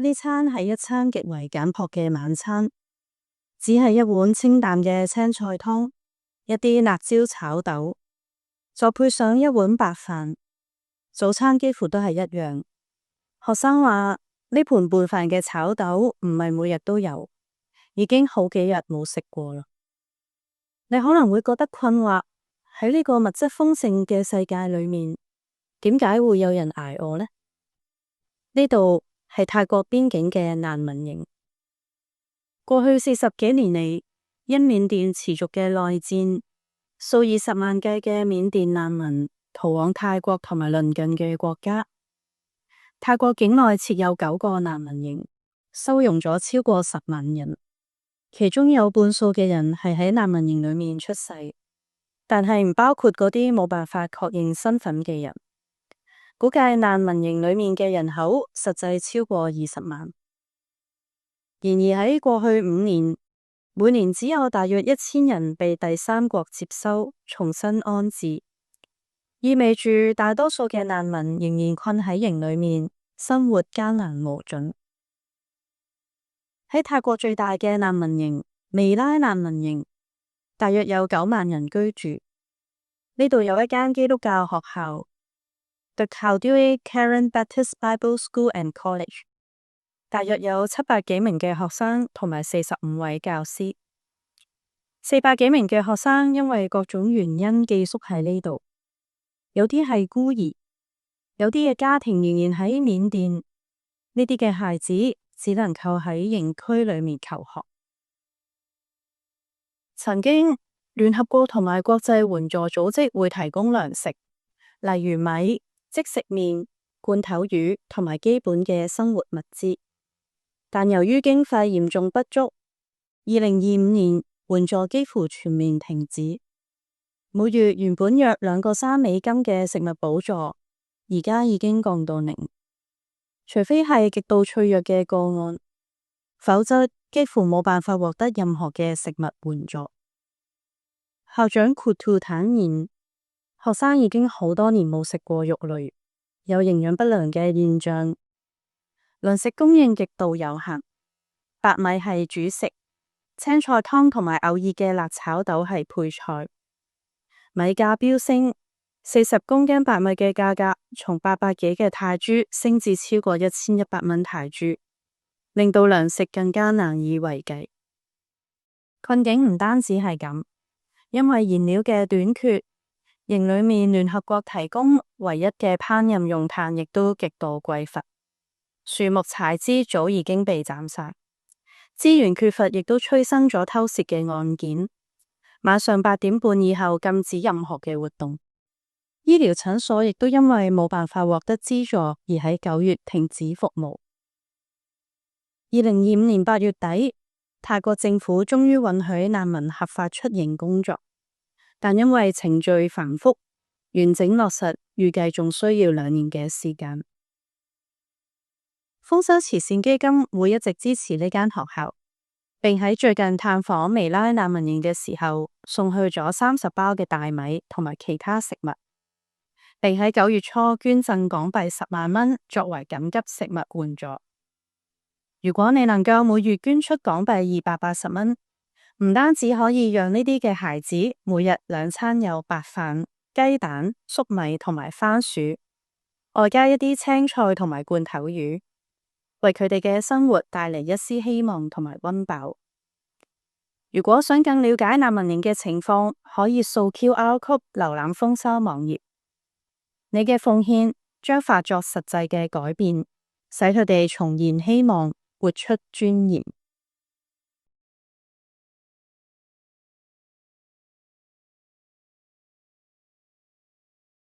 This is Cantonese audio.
呢餐係一餐極為簡樸嘅晚餐，只係一碗清淡嘅青菜湯，一啲辣椒炒豆，再配上一碗白飯。早餐幾乎都係一樣。學生話呢盤拌飯嘅炒豆唔係每日都有，已經好幾日冇食過啦。你可能會覺得困惑，喺呢個物質豐盛嘅世界裏面，點解會有人挨餓呢？呢度係泰國邊境嘅難民營。過去40幾年嚟，因緬甸持續嘅內戰，數以十萬計嘅緬甸難民逃往泰國同埋鄰近嘅國家。泰國境內設有9個難民營，收容咗超過10萬人，其中有半數嘅人係喺難民營裏面出世，但係唔包括嗰啲冇辦法確認身份嘅人。估計難民營裏面嘅人口實際超過20萬。然而喺過去5年，每年只有大約1000人被第三國接收，重新安置，意味住大多數嘅難民仍然困喺營裏面，生活艱難無盡。喺泰國最大嘅難民營薇拉難民營，大約有9萬人居住。呢度有一間基督教學校，The Caldue Karen Baptist Bible School and College， 大約有700幾名嘅學生同埋45位教師。400幾名嘅學生因為各種原因寄宿喺呢度，有啲係孤兒，有啲嘅家庭仍然喺緬甸，呢啲嘅孩子只能夠喺營區裏面求學。曾經聯合國同埋國際援助組織會提供糧食，例如米、即食麵、罐頭魚同埋基本嘅生活物資，但由於經費嚴重不足，2025年援助幾乎全面停止。每月原本約$2.3嘅食物補助，而家已經降到0，除非係極度脆弱嘅個案，否則幾乎冇辦法獲得任何嘅食物援助。校長庫圖坦言，學生已經好多年冇食過肉類，有營養不良嘅現象。糧食供應極度有限，白米係主食，青菜湯同埋偶爾嘅辣炒豆係配菜。米價飆升，40公斤白米嘅價格從800幾嘅泰銖升至超過1100蚊泰銖，令到糧食更加難以為繼。困境唔單止係咁，因為燃料嘅短缺，營裏面聯合國提供唯一嘅烹飪用炭亦都極度匱乏，樹木柴枝早已經被斬晒，資源缺乏亦都催生咗偷竊嘅案件。晚上8點半以後禁止任何嘅活動，醫療診所亦都因為冇辦法獲得資助而喺9月停止服務。2025年8月底，泰國政府終於允許難民合法出營工作，但因為程序繁複，完整落實預計仲需要2年嘅時間。豐收慈善基金會一直支持呢間學校，並喺最近探訪薇拉難民營嘅時候，送去咗30包嘅大米同埋其他食物，並喺9月初捐贈港幣10萬蚊作為緊急食物援助。如果你能夠每月捐出港幣280蚊，唔單止可以讓呢啲嘅孩子每日2餐有白飯、雞蛋、粟米同埋番薯，外加一啲青菜同埋罐頭魚，為佢哋嘅生活帶嚟一絲希望同埋溫飽。如果想更了解難民營嘅情況，可以掃 QR code 瀏覽豐收網頁。你嘅奉獻將化作實際嘅改變，使佢哋重燃希望，活出尊嚴。